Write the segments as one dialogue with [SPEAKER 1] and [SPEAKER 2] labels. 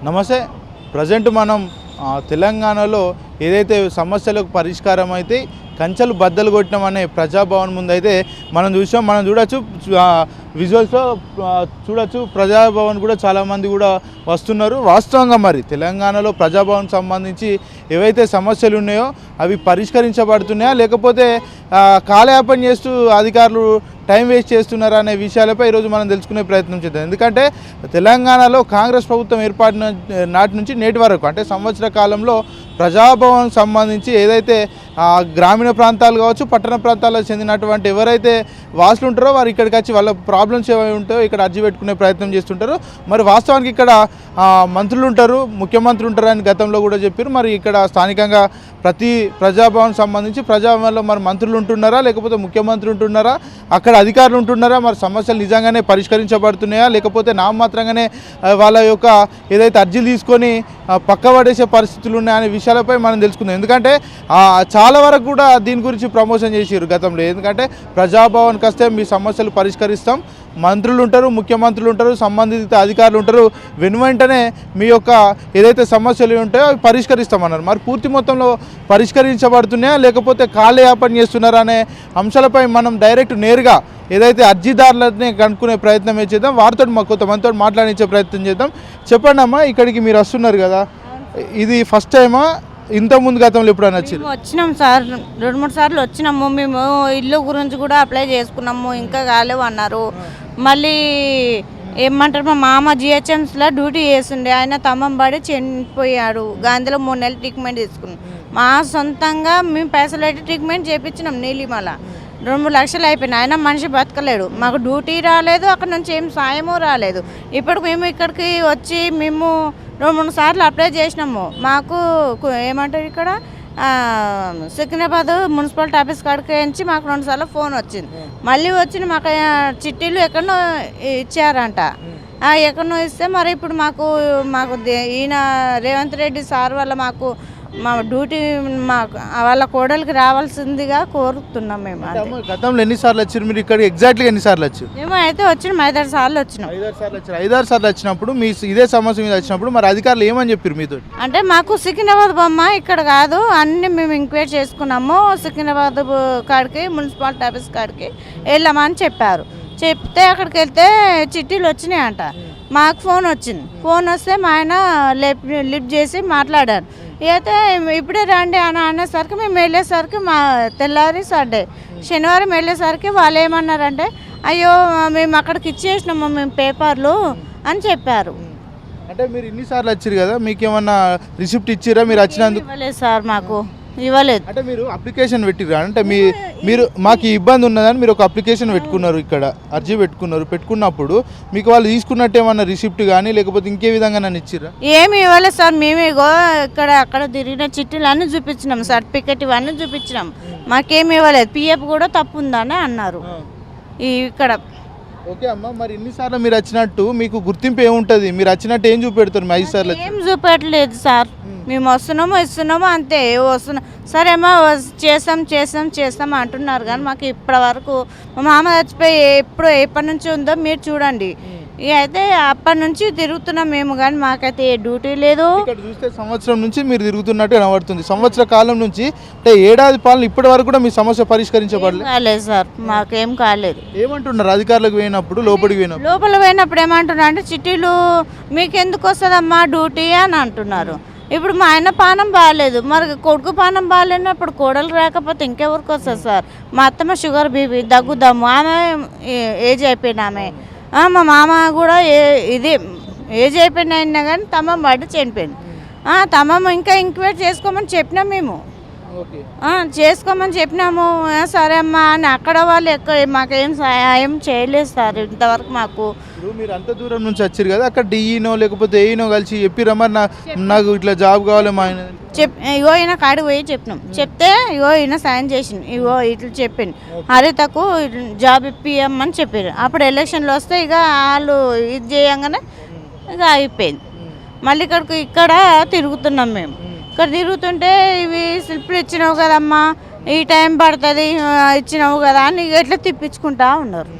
[SPEAKER 1] నమస్తే. ప్రజెంట్ మనం తెలంగాణలో ఏదైతే సమస్యలకు పరిష్కారం అయితే కంచెలు బద్దలు కొట్టడం అనే ప్రజాభవన్ ముందు అయితే మనం చూసాం. మనం చూడొచ్చు, విజువల్స్లో చూడొచ్చు. ప్రజాభవన్ కూడా చాలామంది కూడా వస్తున్నారు. వాస్తవంగా మరి తెలంగాణలో ప్రజాభవన్ సంబంధించి ఏవైతే సమస్యలు ఉన్నాయో అవి పరిష్కరించబడుతున్నాయా, లేకపోతే కాలయాపన చేస్తూ అధికారులు టైం వేస్ట్ చేస్తున్నారా అనే విషయాలపై ఈరోజు మనం తెలుసుకునే ప్రయత్నం చేద్దాం. ఎందుకంటే తెలంగాణలో కాంగ్రెస్ ప్రభుత్వం ఏర్పాటు నాటి నుంచి నేటి వరకు అంటే సంవత్సర కాలంలో ప్రజాభవన్ సంబంధించి ఏదైతే గ్రామీణ ప్రాంతాలు కావచ్చు, పట్టణ ప్రాంతాలకు చెందినటువంటి ఎవరైతే వాసులు ఉంటారో వారు ఇక్కడికి వచ్చి వాళ్ళ ప్రాబ్లమ్స్ ఏవై ఉంటాయో ఇక్కడ అర్జీ పెట్టుకునే ప్రయత్నం చేస్తుంటారు. మరి వాస్తవానికి ఇక్కడ మంత్రులు ఉంటారు, ముఖ్యమంత్రి ఉంటారు అని గతంలో కూడా చెప్పారు. మరి ఇక్కడ స్థానికంగా ప్రతి ప్రజాభవన్ సంబంధించి ప్రజాభవన్లో మరి మంత్రులు ఉంటున్నారా, లేకపోతే ముఖ్యమంత్రి ఉంటున్నారా, అక్కడ అధికారులు ఉంటున్నారా, మరి సమస్యలు నిజంగానే పరిష్కరించబడుతున్నాయా, లేకపోతే నామమాత్రంగానే వాళ్ళ యొక్క ఏదైతే అర్జీలు తీసుకొని పక్కబడేసే పరిస్థితులు ఉన్నాయనే విషయాలపై మనం తెలుసుకుందాం. ఎందుకంటే చాలా వరకు కూడా దీని గురించి ప్రమోషన్ చేసారు గతంలో. ఎందుకంటే ప్రజాభవన్కి వస్తే మీ సమస్యలు పరిష్కరిస్తాం, మంత్రులు ఉంటారు, ముఖ్యమంత్రులు ఉంటారు, సంబంధిత అధికారులు ఉంటారు, వెంటనే మీ యొక్క ఏదైతే సమస్యలు ఉంటాయో అవి పరిష్కరిస్తామన్నారు. మరి పూర్తి మొత్తంలో పరిష్కరించబడుతున్నాయా, లేకపోతే కాలయాపన చేస్తున్నారా అనే అంశాలపై మనం డైరెక్ట్ నేరుగా ఏదైతే అర్జీదారులని కనుక్కునే ప్రయత్నం చేద్దాం. వారితో కొంతమందితో మాట్లాడించే ప్రయత్నం చేద్దాం. చెప్పండి అమ్మా, ఇక్కడికి మీరు వస్తున్నారు కదా, ఇది ఫస్ట్ టైమా ఇంతకుముందు గతంలో ఎప్పుడైనా
[SPEAKER 2] వచ్చినాం సార్? 2-3 సార్లు వచ్చినాము. మేము ఇల్లు గురించి కూడా అప్లై చేసుకున్నాము, ఇంకా కాలేవు అన్నారు. మళ్ళీ ఏమంటారు, మా మామ జిహెచ్ఎంసీలో డ్యూటీ చేస్తుండే, ఆయన తమ్మం పడి చనిపోయాడు. గాంధీలో 3 నెలలు ట్రీట్మెంట్ తీసుకున్నాం. మా సొంతంగా మేము పైసలు పెట్టి ట్రీట్మెంట్ చేయించినాం. నీలిమల 2-3 లక్షలు అయిపోయినాయి. ఆయన మనిషి బతకలేడు. మాకు డ్యూటీ రాలేదు, అక్కడ నుంచి ఏం సాయము రాలేదు. ఇప్పుడు మేము ఇక్కడికి వచ్చి మేము 2-3 సార్లు అప్లై చేసినాము. మాకు ఏమంటారు ఇక్కడ సికింద్రాబాద్ మున్సిపాలిటీ ఆఫీస్ కాడికి నుంచి మాకు 2 సార్లు ఫోన్ వచ్చింది. మళ్ళీ వచ్చి మాకు చిట్టీలు ఎక్కడనో ఇచ్చారంట. ఎక్కడనో ఇస్తే మరి ఇప్పుడు మాకు ఈయన రేవంత్ రెడ్డి సార్ వల్ల మాకు మా డ్యూటీ వాళ్ళ కోడలికి రావాల్సిందిగా కోరుతున్నాం. మేము
[SPEAKER 1] గతంలో ఎన్నిసార్లు వచ్చారు మీరు ఇక్కడ? ఎగ్జాక్ట్గా ఎన్నిసార్లు వచ్చారు?
[SPEAKER 2] మేము అయితే వచ్చినాం 5-6 సార్లు వచ్చినాం.
[SPEAKER 1] 5-6 సార్లు వచ్చినప్పుడు మీ ఇదే సమస్య మీద వచ్చినప్పుడు మరి అధికారులు ఏమని చెప్పారు మీతో?
[SPEAKER 2] అంటే మాకు సికింద్రాబాద్ బొమ్మ ఇక్కడ కాదు, అన్ని మేము ఎంక్వైరీ చేసుకున్నాము. సికింద్రాబాద్ కాడికి మున్సిపాలిటీ ఆఫీస్ కాడికి వెళ్ళామని చెప్పారు. చెప్తే అక్కడికి వెళ్తే చిట్టీలు వచ్చినాయంట. మాకు ఫోన్ వచ్చింది. ఫోన్ వస్తే మా ఆయన లిఫ్ట్ చేసి మాట్లాడారు. అయితే ఇప్పుడే రండి అని అనేసరికి మేము వెళ్ళేసరికి మా తెల్లారి సండే శనివారం వెళ్ళేసరికి వాళ్ళు ఏమన్నారంటే, అయ్యో మేము అక్కడికి ఇచ్చేసినాము మేము పేపర్లు అని చెప్పారు.
[SPEAKER 1] అంటే మీరు ఇన్నిసార్లు వచ్చారు కదా, మీకు ఏమన్నా రిసిప్ట్ ఇచ్చిరా? మీరు వచ్చినందుకు
[SPEAKER 2] ఇవ్వలేదు సార్, మాకు ఇవ్వలేదు.
[SPEAKER 1] అంటే మీరు అప్లికేషన్ పెట్టిరా? అంటే మీరు మాకు ఇబ్బంది ఉన్నదని మీరు ఒక అప్లికేషన్ పెట్టుకున్నారు, ఇక్కడ అర్జీ పెట్టుకున్నారు. పెట్టుకున్నప్పుడు మీకు వాళ్ళు తీసుకున్నట్టు ఏమన్నా రిసిప్ట్ కానీ లేకపోతే ఇంకే విధంగా నన్ను ఇచ్చిరా?
[SPEAKER 2] ఏమి ఇవ్వలేదు సార్. మేము ఇక్కడ అక్కడ తిరిగిన చిట్టీలు అన్నీ చూపించినాం, సర్టిఫికెట్ ఇవన్నీ చూపించినాం. మాకేమి ఇవ్వలేదు. పిఎఫ్ కూడా తప్పు ఉందని అన్నారు ఇక్కడ.
[SPEAKER 1] ఓకే అమ్మ, మరి ఇన్నిసార్లు మీరు వచ్చినట్టు మీకు గుర్తింపు ఏముంటుంది? మీరు వచ్చినట్టు ఏం చూపెడతారు? 5 సార్లు
[SPEAKER 2] ఏం చూపెట్టలేదు సార్. మేము వస్తున్నాము ఇస్తున్నాము అంతే. వస్తున్నాం సరేమ్మా చేస్తాం అంటున్నారు. కానీ మాకు ఇప్పటి వరకు మా మామ చచ్చిపోయి ఎప్పటి నుంచి ఉందో మీరు చూడండి. ఇక అయితే అప్పటి నుంచి తిరుగుతున్నాం మేము, కానీ మాకైతే ఏ డ్యూటీ లేదు.
[SPEAKER 1] ఇక్కడ చూస్తే సంవత్సరం నుంచి మీరు తిరుగుతున్నట్టు కనబడుతుంది. సంవత్సర కాలం నుంచి అంటే ఏడాది పాలన ఇప్పటి వరకు కూడా మీ సమస్య పరిష్కరించబడలేదు
[SPEAKER 2] సార్. మాకేం కాలేదు.
[SPEAKER 1] ఏమంటున్నారు అధికారులకు పోయినప్పుడు? లోపల
[SPEAKER 2] పోయినప్పుడు ఏమంటున్నారు అంటే, చిట్టీలు మీకు ఎందుకు వస్తుందమ్మా డ్యూటీ అని అంటున్నారు. ఇప్పుడు మా ఆయన పానం బాగాలేదు, మరి కొడుకు పానం బాగాలేనప్పుడు కోడలు రాకపోతే ఇంకెవరికి వస్తుంది సార్? మా అత్తమ్మ షుగర్ బీపీ దగ్గుదాము, ఆమె ఏజ్ అయిపోయిన ఆమె. మా మామ కూడా ఏజ్ అయిపోయిన అయినా కానీ తమ్మమ్మ పడి చనిపోయింది. తమ్మమ్మ ఇంకా ఎంక్వైరీ చేసుకోమని చెప్పినాం మేము, చేసుకోమని చెప్పినాము. సరే అమ్మా అని అక్కడ వాళ్ళు మాకేం సహాయం చేయలేదు సార్ ఇంతవరకు. మాకు
[SPEAKER 1] మీరు అంత దూరం నుంచి వచ్చారు కదా, అక్కడ డిఈనో లేకపోతే ఏఈనో కలిసి చెప్పిరా మరి నాకు ఇట్లా జాబ్ కావాలి మా ఆయన
[SPEAKER 2] ఇగో ఈయన కాడికి పోయి చెప్పినాం. చెప్తే ఇగో ఈయన సైన్ చేసింది, ఇగో ఇట్లా చెప్పింది హరితకు జాబ్ ఇప్పియమ్మని చెప్పారు. అప్పుడు ఎలక్షన్లు వస్తే ఇక వాళ్ళు ఇది చేయంగానే ఇక అయిపోయింది. మళ్ళీ ఇక్కడ తిరుగుతున్నాం మేము. ఇక్కడ తిరుగుతుంటే ఇవి స్లిప్లు ఇచ్చినావు కదమ్మా, ఈ టైం పడుతుంది ఇచ్చినావు కదా అని ఎట్లా తిప్పించుకుంటా ఉన్నారు.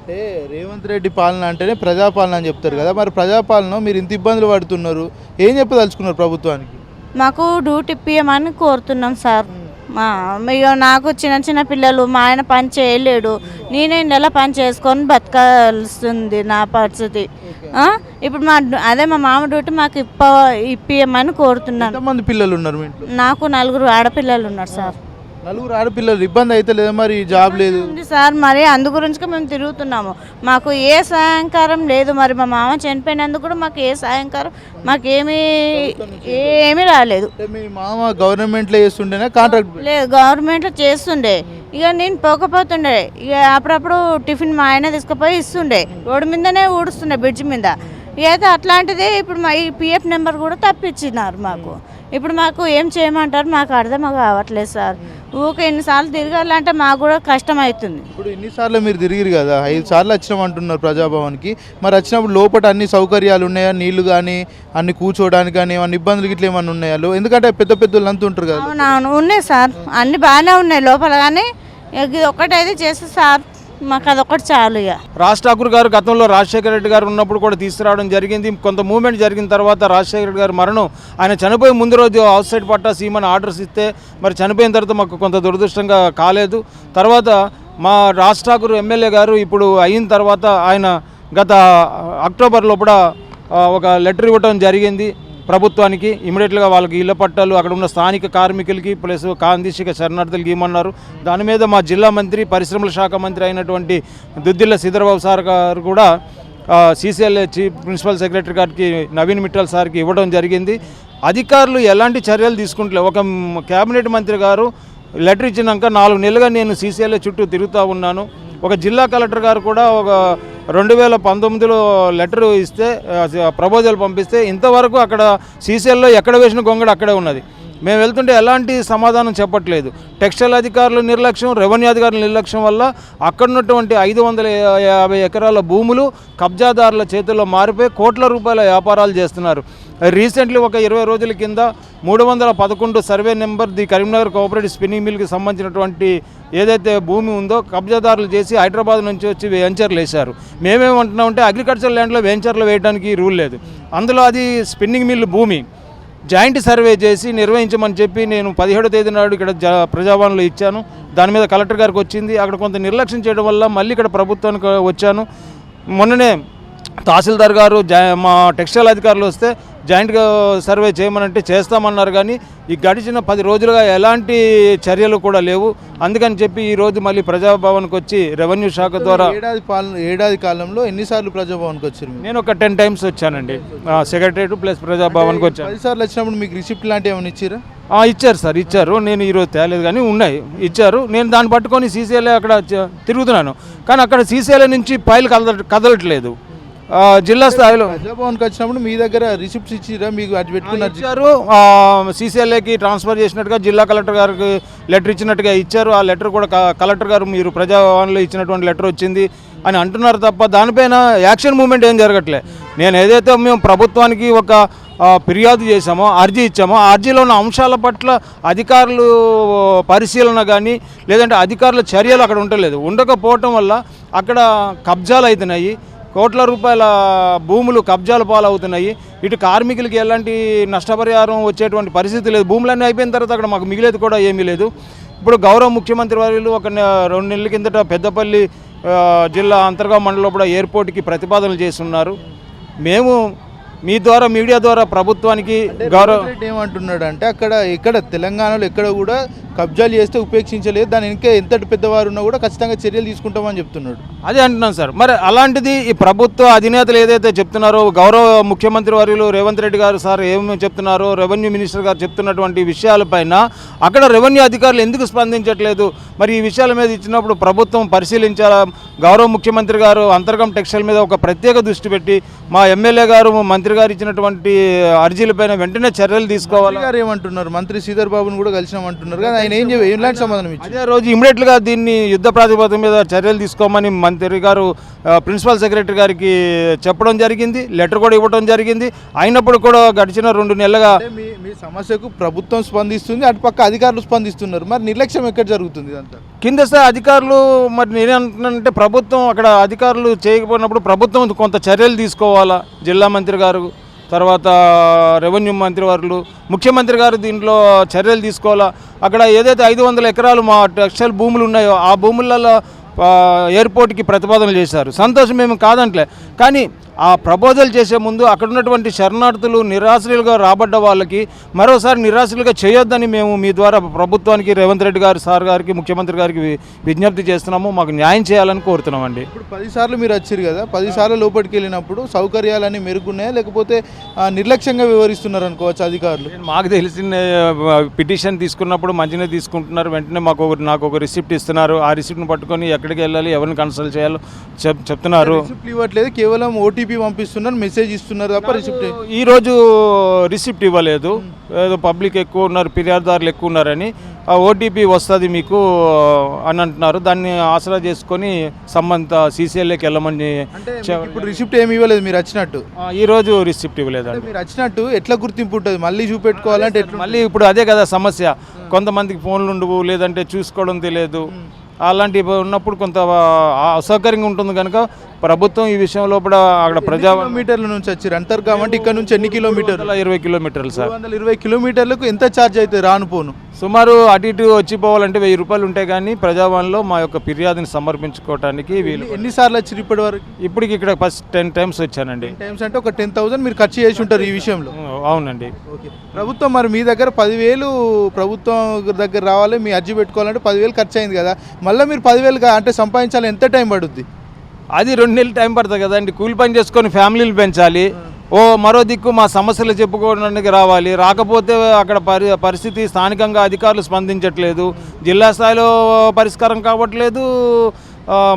[SPEAKER 1] అంటే రేవంత్ రెడ్డి పాలన అంటేనే ప్రజాపాలన అని చెప్తారు కదా, మరి ప్రజాపాలన మీరు ఇంత ఇబ్బందులు పడుతున్నారు, ఏం చెప్పదలుచుకున్నారు ప్రభుత్వానికి?
[SPEAKER 2] మాకు డ్యూటీ ఇప్పియమని కోరుతున్నాం సార్. ఇక నాకు చిన్న చిన్న పిల్లలు, మా ఆయన పని చేయలేడు, నేనే నెల పని చేసుకొని బతకాల్సింది నా పరిస్థితి. ఇప్పుడు మా మామ డ్యూటీ మాకు ఇప్పియమని కోరుతున్నాను.
[SPEAKER 1] ఎంతమంది పిల్లలు ఉన్నారు మీ ఇంట్లో?
[SPEAKER 2] నాకు 4 ఆడపిల్లలు ఉన్నారు సార్.
[SPEAKER 1] 4 ఆడపిల్లలు, ఇబ్బంది అయితే లేదా మరి? జాబ్ లేదు
[SPEAKER 2] ఉంది సార్, మరి అందు గురించి మేము తిరుగుతున్నాము. మాకు ఏ సహాయకారం లేదు. మరి మా మామ చనిపోయినందుకు కూడా మాకు ఏ సహాయకారం ఏమీ రాలేదు.
[SPEAKER 1] మీ మామ గవర్నమెంట్లో చేస్తుండేనా కాంట్రాక్ట్?
[SPEAKER 2] లేదు, గవర్నమెంట్లో చేస్తుండే. ఇక నేను పోకపోతుండే. ఇక అప్పుడప్పుడు టిఫిన్ మా ఆయన తీసుకుపోయి ఇస్తుండే, రోడ్డు మీదనే ఊడుస్తుండే, బ్రిడ్జ్ మీద. అయితే అట్లాంటిదే ఇప్పుడు మా ఈ పిఎఫ్ నెంబర్ కూడా తప్పించినారు మాకు. ఇప్పుడు మాకు ఏం చేయమంటారు మాకు అర్థం కావట్లేదు సార్. ఊకే ఎన్నిసార్లు తిరగాలంటే మాకు కూడా కష్టం అవుతుంది.
[SPEAKER 1] ఇప్పుడు ఎన్నిసార్లు మీరు తిరిగిరు కదా, 5 సార్లు వచ్చినామంటున్నారు ప్రజాభవన్కి. మరి వచ్చినప్పుడు లోపల అన్ని సౌకర్యాలు ఉన్నాయా? నీళ్లు కానీ అన్ని కూర్చోవడానికి కానీ ఏమన్నా ఇబ్బందులు గిట్ల ఏమన్నా ఉన్నాయా? ఎందుకంటే పెద్ద పెద్దలు అంతా ఉంటారు కదా.
[SPEAKER 2] అవునవును, ఉన్నాయి సార్, అన్ని బాగానే ఉన్నాయి లోపల. కానీ ఇది ఒక్కటైతే చేస్తే సార్ మాకు అదొకటి చాలు. ఇక
[SPEAKER 3] రాజ్ ఠాకూర్ గారు గతంలో రాజశేఖర రెడ్డి గారు ఉన్నప్పుడు కూడా తీసుకురావడం జరిగింది. కొంత మూవ్మెంట్ జరిగిన తర్వాత రాజశేఖర రెడ్డి గారి మరణం, ఆయన చనిపోయే ముందు రోజు అవుట్ సైడ్ పట్టా సీమని ఆర్డర్స్ ఇస్తే మరి చనిపోయిన తర్వాత మాకు కొంత దురదృష్టంగా కాలేదు. తర్వాత మా రాజ్ ఠాకూర్ ఎమ్మెల్యే గారు ఇప్పుడు అయిన తర్వాత ఆయన గత అక్టోబర్ లోపల ఒక లెటర్ ఇవ్వడం జరిగింది ప్రభుత్వానికి. ఇమీడియట్గా వాళ్ళకి ఇళ్ల పట్టాలు అక్కడ ఉన్న స్థానిక కార్మికులకి ప్లస్ కాందిశిక శరణార్థులకి ఇవ్వమన్నారు. దాని మీద మా జిల్లా మంత్రి, పరిశ్రమల శాఖ మంత్రి అయినటువంటి దుద్దిల్ల శ్రీధరబాబు సార్ గారు కూడా సీసీఎల్ఏ చీఫ్ ప్రిన్సిపల్ సెక్రటరీ గారికి నవీన్ మిట్టల్ సార్కి ఇవ్వడం జరిగింది. అధికారులు ఎలాంటి చర్యలు తీసుకుంటలే. ఒక కేబినెట్ మంత్రి గారు లెటర్ ఇచ్చినాక 4 నెలలుగా నేను సీసీఎల్ఏ చుట్టూ తిరుగుతూ ఉన్నాను. ఒక జిల్లా కలెక్టర్ గారు కూడా ఒక 2019లో లెటర్ ఇస్తే, ప్రపోజల్ పంపిస్తే ఇంతవరకు అక్కడ సీసీఎల్లో ఎక్కడ వేసిన గొంగడ అక్కడే ఉన్నది. మేము వెళ్తుంటే ఎలాంటి సమాధానం చెప్పట్లేదు. టెక్స్టైల్ అధికారుల నిర్లక్ష్యం, రెవెన్యూ అధికారుల నిర్లక్ష్యం వల్ల అక్కడ ఉన్నటువంటి 550 ఎకరాల భూములు కబ్జాదారుల చేతుల్లో మారిపోయి కోట్ల రూపాయల వ్యాపారాలు చేస్తున్నారు. రీసెంట్లీ ఒక 20 రోజుల కింద 311 survey number the Karimnagar cooperative spinning మిల్కి సంబంధించినటువంటి ఏదైతే భూమి ఉందో కబ్జాదారులు చేసి హైదరాబాద్ నుంచి వచ్చి వెంచర్లు వేశారు. మేమేమంటున్నామంటే అగ్రికల్చర్ ల్యాండ్లో వెంచర్లు వేయడానికి రూల్ లేదు, అందులో అది స్పిన్నింగ్ మిల్ భూమి. జాయింట్ సర్వే చేసి నిర్వహించమని చెప్పి నేను 17వ తేదీ నాడు ఇక్కడ ప్రజాభవన్లో ఇచ్చాను. దాని మీద కలెక్టర్ గారికి వచ్చింది. అక్కడ కొంత నిర్లక్ష్యం చేయడం వల్ల మళ్ళీ ఇక్కడ ప్రభుత్వానికి వచ్చాను. మొన్ననే తహసీల్దార్ గారు మా టెక్స్టైల్ అధికారులు వస్తే జాయింట్గా సర్వే చేయమనంటే చేస్తామన్నారు. కానీ ఈ గడిచిన 10 రోజులుగా ఎలాంటి చర్యలు కూడా లేవు. అందుకని చెప్పి ఈరోజు మళ్ళీ ప్రజాభవన్కి వచ్చి రెవెన్యూ శాఖ ద్వారా
[SPEAKER 1] ఏడాది కాలంలో ఎన్నిసార్లు ప్రజాభవన్కి వచ్చారు?
[SPEAKER 3] నేను ఒక 10 టైమ్స్ వచ్చానండి. సెక్రటరేట్ ప్లస్ ప్రజాభవన్కి వచ్చాను.
[SPEAKER 1] 10 సార్లు వచ్చినప్పుడు మీకు రిసిప్ట్ లాంటివి ఏమైనా ఇచ్చారా?
[SPEAKER 3] ఇచ్చారు సార్, ఇచ్చారు. నేను ఈరోజు తేలేదు కానీ ఉన్నాయి, ఇచ్చారు. నేను దాన్ని పట్టుకొని సీసీఎల్ఏ అక్కడ తిరుగుతున్నాను, కానీ అక్కడ సీసీఎల్ఏ నుంచి ఫైల్ కదలట్లేదు. జిల్లా స్థాయిలో
[SPEAKER 1] ప్రజాభవన్కి వచ్చినప్పుడు మీ దగ్గర రిసిప్ట్స్ ఇచ్చిరా? మీకు అది పెట్టుకున్నారు?
[SPEAKER 3] ఇచ్చారు. సీసీఎల్ఏకి ట్రాన్స్ఫర్ చేసినట్టుగా జిల్లా కలెక్టర్ గారికి లెటర్ ఇచ్చినట్టుగా ఇచ్చారు. ఆ లెటర్ కూడా కలెక్టర్ గారు మీరు ప్రజాభవన్లో ఇచ్చినటువంటి లెటర్ వచ్చింది అని అంటున్నారు తప్ప దానిపైన యాక్షన్ మూవ్మెంట్ ఏం జరగట్లే. నేను ఏదైతే మేము ప్రభుత్వానికి ఒక ఫిర్యాదు చేశామో, అర్జీ ఇచ్చామో, ఆ అర్జీలో ఉన్న అంశాల పట్ల అధికారులు పరిశీలన కానీ లేదంటే అధికారుల చర్యలు అక్కడ ఉండకపోవటం వల్ల అక్కడ కబ్జాలు అవుతున్నాయి. కోట్ల రూపాయల భూములు కబ్జాల పాలవుతున్నాయి. ఇటు కార్మికులకి ఎలాంటి నష్టపరిహారం వచ్చేటువంటి పరిస్థితి లేదు. భూములన్నీ అయిపోయిన తర్వాత అక్కడ మాకు మిగిలేదు కూడా ఏమీ లేదు. ఇప్పుడు గౌరవ ముఖ్యమంత్రి వర్యులు ఒక 2 నెలల కిందట పెద్దపల్లి జిల్లా అంతర్గాం మండలంలో కూడా ఎయిర్పోర్ట్కి ప్రతిపాదనలు చేస్తున్నారు. మేము మీ ద్వారా మీడియా ద్వారా ప్రభుత్వానికి గౌరవ
[SPEAKER 1] ఏమంటున్నాడు అంటే ఇక్కడ తెలంగాణలో ఎక్కడ కూడా కబ్జాలు చేస్తే ఉపేక్షించలేదు, దాని ఇంకా ఎంతటి పెద్దవారు ఉన్నా కూడా ఖచ్చితంగా చర్యలు తీసుకుంటామని చెప్తున్నాడు.
[SPEAKER 3] అదే అంటున్నాను సార్. మరి అలాంటిది ఈ ప్రభుత్వ అధినేతలు ఏదైతే చెప్తున్నారో, గౌరవ ముఖ్యమంత్రి వర్యులు రేవంత్ రెడ్డి గారు సార్ ఏమి చెప్తున్నారో, రెవెన్యూ మినిస్టర్ గారు చెప్తున్నటువంటి విషయాలపైన అక్కడ రెవెన్యూ అధికారులు ఎందుకు స్పందించట్లేదు? మరి ఈ విషయాల మీద ఇచ్చినప్పుడు ప్రభుత్వం పరిశీలించాలా? గౌరవ ముఖ్యమంత్రి గారు అంతర్గం టెక్స్టైల్ మీద ఒక ప్రత్యేక దృష్టి పెట్టి మా ఎమ్మెల్యే గారు మంత్రి గారు ఇచ్చినటువంటి అర్జీలపైన వెంటనే చర్యలు తీసుకోవాలి.
[SPEAKER 1] ఏమంటున్నారు? మంత్రి శ్రీధర్ బాబుని కూడా కలిసినామంటున్నారు కదా, ఆయన ఎలాంటి సమాధానం ఇచ్చారు?
[SPEAKER 3] అదే రోజు ఇమీడియట్గా దీన్ని యుద్ధ ప్రాతిపదిక మీద చర్యలు తీసుకోమని మంత్రి గారు ప్రిన్సిపల్ సెక్రటరీ గారికి చెప్పడం జరిగింది, లెటర్ కూడా ఇవ్వడం జరిగింది. అయినప్పుడు కూడా గడిచిన 2 నెలలుగా
[SPEAKER 1] మీ సమస్యకు ప్రభుత్వం స్పందిస్తుంది, అటుపక్క అధికారులు స్పందిస్తున్నారు. మరి నిర్లక్ష్యం ఎక్కడ జరుగుతుంది ఇదంతా?
[SPEAKER 3] కింద స్థాయి అధికారులు మరి నేనేమంటున్నానంటే ప్రభుత్వం అక్కడ అధికారులు చేయకపోయినప్పుడు ప్రభుత్వం కొంత చర్యలు తీసుకోవాలా. జిల్లా మంత్రి గారు, తర్వాత రెవెన్యూ మంత్రి వారు, ముఖ్యమంత్రి గారు దీంట్లో చర్యలు తీసుకోవాలా. అక్కడ ఏదైతే 500 ఎకరాలు మా టెక్స్టైల్ భూములు ఉన్నాయో ఆ భూములలో ఎయిర్పోర్ట్కి ప్రతిపాదనలు చేశారు. సంతోషం మేము కాదంటలే, కానీ ఆ ప్రపోజల్ చేసే ముందు అక్కడ ఉన్నటువంటి శరణార్థులు నిరాశ్రయులుగా రాబడ్డ వాళ్ళకి మరోసారి నిరాశ్రయులుగా చేయొద్దని మేము మీ ద్వారా ప్రభుత్వానికి, రేవంత్ రెడ్డి గారు సార్ గారికి, ముఖ్యమంత్రి గారికి విజ్ఞప్తి చేస్తున్నాము. మాకు న్యాయం చేయాలని కోరుతున్నామండి.
[SPEAKER 1] ఇప్పుడు 10 సార్లు మీరు వచ్చారు కదా, 10 సార్లు లోపలికి వెళ్ళినప్పుడు సౌకర్యాలన్నీ మెరుగున్నాయా లేకపోతే నిర్లక్ష్యంగా వివరిస్తున్నారు అనుకోవచ్చు అధికారులు?
[SPEAKER 3] మాకు తెలిసిన పిటిషన్ తీసుకున్నప్పుడు మంచిగా తీసుకుంటున్నారు. వెంటనే నాకు ఒక రిసిప్ట్ ఇస్తున్నారు. ఆ రిసిప్ట్ని పట్టుకొని ఎక్కడికి వెళ్ళాలి, ఎవరిని కన్సల్ట్ చేయాలో చెప్తున్నారు.
[SPEAKER 1] రిసిప్ట్ ఇవ్వట్లేదు, కేవలం ఓటీపీ పంపిస్తున్నారు, మెసేజ్ ఇస్తున్నారు తప్ప రిసిప్ట్.
[SPEAKER 3] ఈరోజు రిసిప్ట్ ఇవ్వలేదు. ఏదో పబ్లిక్ ఎక్కువ ఉన్నారు, ఫిర్యాదుదారులు ఎక్కువ ఉన్నారని ఆ ఓటీపీ వస్తుంది మీకు అని అంటున్నారు. దాన్ని ఆసరా చేసుకొని సంబంధిత సీసీఎల్ఏకి వెళ్ళమని.
[SPEAKER 1] ఇప్పుడు రిసిప్ట్ ఏమి ఇవ్వలేదు మీరు వచ్చినట్టు?
[SPEAKER 3] ఈరోజు రిసిప్ట్ ఇవ్వలేదండి.
[SPEAKER 1] మీరు వచ్చినట్టు ఎట్లా గుర్తింపు ఉంటుంది? మళ్ళీ చూపెట్టుకోవాలంటే
[SPEAKER 3] మళ్ళీ ఇప్పుడు అదే కదా సమస్య. కొంతమందికి ఫోన్లు ఉండవు, లేదంటే చూసుకోవడం తెలియదు. అలాంటివి ఉన్నప్పుడు కొంత అసౌకర్యంగా ఉంటుంది కనుక ప్రభుత్వం ఈ విషయంలో కూడా అక్కడ
[SPEAKER 1] కిలోమీటర్ల నుంచి వచ్చారు అంటారు కాబట్టి ఇక్కడ నుంచి ఎన్ని కిలోమీటర్లు?
[SPEAKER 3] 20 కిలోమీటర్లు సార్.
[SPEAKER 1] 220 కిలోమీటర్లకు ఎంత ఛార్జ్ అవుతుంది రాను పోను?
[SPEAKER 3] సుమారు అటు ఇటు వచ్చిపోవాలంటే 1000 రూపాయలు ఉంటాయి. కానీ ప్రజాభవన్లో మా యొక్క ఫిర్యాదుని సమర్పించుకోవడానికి వీళ్ళు.
[SPEAKER 1] ఎన్నిసార్లు వచ్చారు ఇప్పటి వరకు?
[SPEAKER 3] ఇప్పటికి ఇక్కడ ఫస్ట్ 10 టైమ్స్ వచ్చానండి.
[SPEAKER 1] 10 టైమ్స్ అంటే ఒక 10,000 మీరు ఖర్చు చేసి ఉంటారు ఈ విషయంలో.
[SPEAKER 3] అవునండి.
[SPEAKER 1] ప్రభుత్వం మరి మీ దగ్గర 10,000 ప్రభుత్వం దగ్గర రావాలి, మీ అర్జీ పెట్టుకోవాలంటే 10,000 ఖర్చు అయింది కదా, మళ్ళీ మీరు 10,000 అంటే సంపాదించాలి, ఎంత టైం పడుద్ది?
[SPEAKER 3] అది 2 నెలలు టైం పడుతుంది కదండి. కూలి పని చేసుకొని ఫ్యామిలీలు పెంచాలి. మరో దిక్కు మా సమస్యలు చెప్పుకోవడానికి రావాలి. రాకపోతే అక్కడ పరిస్థితి స్థానికంగా అధికారులు స్పందించట్లేదు. జిల్లా స్థాయిలో పరిష్కారం కావట్లేదు,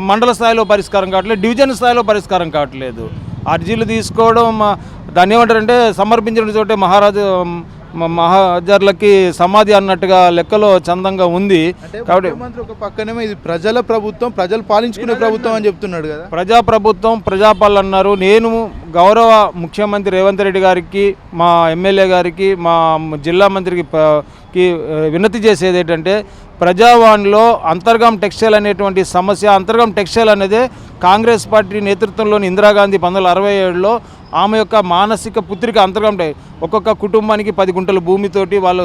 [SPEAKER 3] మండల స్థాయిలో పరిష్కారం కావట్లేదు, డివిజన్ స్థాయిలో పరిష్కారం కావట్లేదు. అర్జీలు తీసుకోవడం దాన్ని ఏమంటారంటే సమర్పించిన చోటే మహాజర్లకి సమాధి అన్నట్టుగా లెక్కలో చందంగా ఉంది. కాబట్టి
[SPEAKER 1] ఒక పక్కనేమో ఇది ప్రజల ప్రభుత్వం, ప్రజలు పాలించుకునే ప్రభుత్వం అని చెప్తున్నాడు కదా.
[SPEAKER 3] ప్రజాప్రభుత్వం, ప్రజాపాలన అన్నారు. నేను గౌరవ ముఖ్యమంత్రి రేవంత్ రెడ్డి గారికి, మా ఎమ్మెల్యే గారికి, మా జిల్లా మంత్రికి వినతి చేసేది ఏంటంటే ప్రజావాణిలో అంతర్గం టెక్స్టైల్ అనేటువంటి సమస్య. అంతర్గం టెక్స్టైల్ అనేది కాంగ్రెస్ పార్టీ నేతృత్వంలోని ఇందిరాగాంధీ 1967లో ఆమె యొక్క మానసిక పుత్రిక అంతర్గం. ఒక్కొక్క కుటుంబానికి 10 గుంటల భూమితోటి వాళ్ళు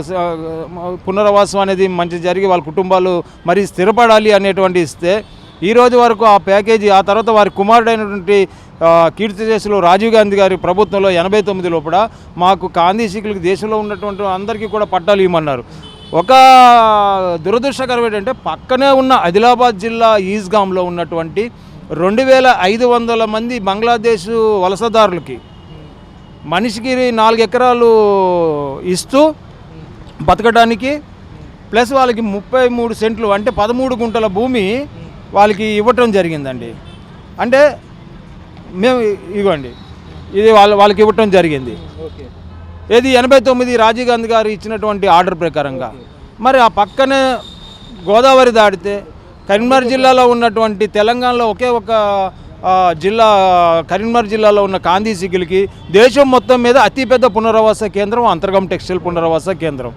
[SPEAKER 3] పునరావాసం అనేది మంచి జరిగి వాళ్ళ కుటుంబాలు మరి స్థిరపడాలి అనేటువంటి ఇస్తే ఈ రోజు వరకు ఆ ప్యాకేజీ, ఆ తర్వాత వారి కుమారుడైనటువంటి కీర్తిశేషులు రాజీవ్ గాంధీ గారి ప్రభుత్వంలో 89 లోపల మాకు కాందీశీకులకు దేశంలో ఉన్నటువంటి అందరికీ కూడా పట్టాలు ఇవ్వమన్నారు. ఒక దురదృష్టకరం ఏంటంటే పక్కనే ఉన్న ఆదిలాబాద్ జిల్లా ఈస్గాంలో ఉన్నటువంటి 2500 మంది బంగ్లాదేశ్ వలసదారులకి మనిషికి 4 ఎకరాలు ఇస్తూ బతకడానికి, ప్లస్ వాళ్ళకి 33 సెంట్లు అంటే 13 గుంటల భూమి వాళ్ళకి ఇవ్వటం జరిగిందండి. అంటే మేము ఇవ్వండి, ఇది వాళ్ళకి ఇవ్వటం జరిగింది. ఏది 89 రాజీవ్ గాంధీ గారు ఇచ్చినటువంటి ఆర్డర్ ప్రకారంగా. మరి ఆ పక్కనే గోదావరి దాటితే కరీంనగర్ జిల్లాలో ఉన్నటువంటి తెలంగాణలో ఒకే ఒక జిల్లా కరీంనగర్ జిల్లాలో ఉన్న కాందీశీకులకి దేశం మొత్తం మీద అతిపెద్ద పునరావాస కేంద్రం అంతర్గం టెక్స్టైల్ పునరావాస కేంద్రం.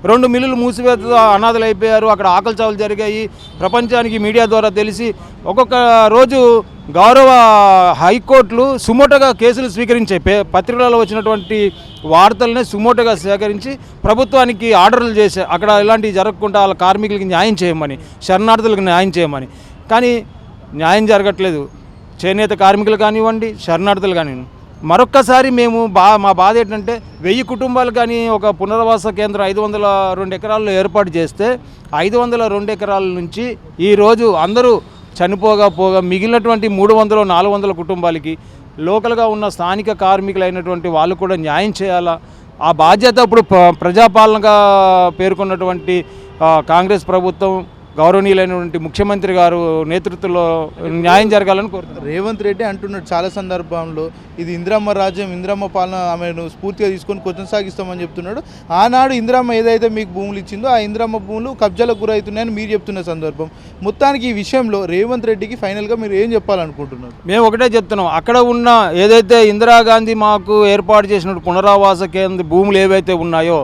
[SPEAKER 3] 2 మిల్లులు మూసివేత అనాథలు అయిపోయారు. అక్కడ ఆకలి చావులు జరిగాయి. ప్రపంచానికి మీడియా ద్వారా తెలిసి ఒక్కొక్క రోజు గౌరవ హైకోర్టులు సుమోటోగా కేసులు స్వీకరించే పత్రికలలో వచ్చినటువంటి వార్తలనే సుమోటోగా సేకరించి ప్రభుత్వానికి ఆర్డర్లు చేసే అక్కడ ఇలాంటివి జరగకుండా వాళ్ళ కార్మికులకి న్యాయం చేయమని, శరణార్థులకు న్యాయం చేయమని. కానీ న్యాయం జరగట్లేదు. చేనేత కార్మికులు కానివ్వండి, శరణార్థులు కానివ్వండి. మరొక్కసారి మేము మా బాధ ఏంటంటే 1000 కుటుంబాలు కానీ ఒక పునరావాస కేంద్రం 502 ఎకరాల్లో ఏర్పాటు చేస్తే 502 ఎకరాల నుంచి ఈరోజు అందరూ చనిపోగా మిగిలినటువంటి 300-400 కుటుంబాలకి లోకల్గా ఉన్న స్థానిక కార్మికులైనటువంటి వాళ్ళు కూడా న్యాయం చేయాలా. ఆ బాధ్యత ఇప్పుడు ప్రజాపాలనగా పేర్కొన్నటువంటి కాంగ్రెస్ ప్రభుత్వం, గౌరవనీయులైనటువంటి ముఖ్యమంత్రి గారు నేతృత్వంలో న్యాయం జరగాలని కోరుతున్నారు.
[SPEAKER 1] రేవంత్ రెడ్డి అంటున్నాడు చాలా సందర్భంలో ఇది ఇందిరమ్మ రాజ్యం, ఇందిరమ్మ పాలన ఆమెను స్ఫూర్తిగా తీసుకొని కొనసాగిస్తామని చెప్తున్నాడు. ఆనాడు ఇందిరమ్మ ఏదైతే మీకు భూములు ఇచ్చిందో ఆ ఇందిరమ్మ భూములు కబ్జాలకు గురవుతున్నాయని మీరు చెప్తున్న సందర్భం. మొత్తానికి ఈ విషయంలో రేవంత్ రెడ్డికి ఫైనల్గా మీరు ఏం చెప్పాలనుకుంటున్నారు?
[SPEAKER 3] మేము ఒకటే చెప్తున్నాం, అక్కడ ఉన్న ఏదైతే ఇందిరాగాంధీ మాకు ఏర్పాటు చేసిన పునరావాస కేంద్ర భూములు ఏవైతే ఉన్నాయో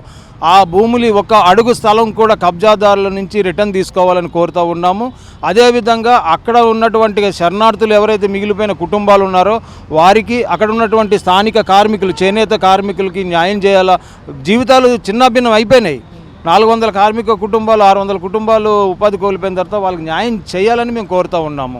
[SPEAKER 3] ఆ భూములు ఒక అడుగు స్థలం కూడా కబ్జాదారుల నుంచి రిటర్న్ తీసుకోవాలని కోరుతూ ఉన్నాము. అదేవిధంగా అక్కడ ఉన్నటువంటి శరణార్థులు ఎవరైతే మిగిలిపోయిన కుటుంబాలు ఉన్నారో వారికి అక్కడ ఉన్నటువంటి స్థానిక కార్మికులు, చేనేత కార్మికులకి న్యాయం చేయాలా. జీవితాలు చిన్నాభిన్నం అయిపోయినాయి. 400 కార్మిక కుటుంబాలు, 600 కుటుంబాలు ఉపాధి కోల్పోయిన తర్వాత వాళ్ళకి న్యాయం చేయాలని మేము కోరుతూ ఉన్నాము.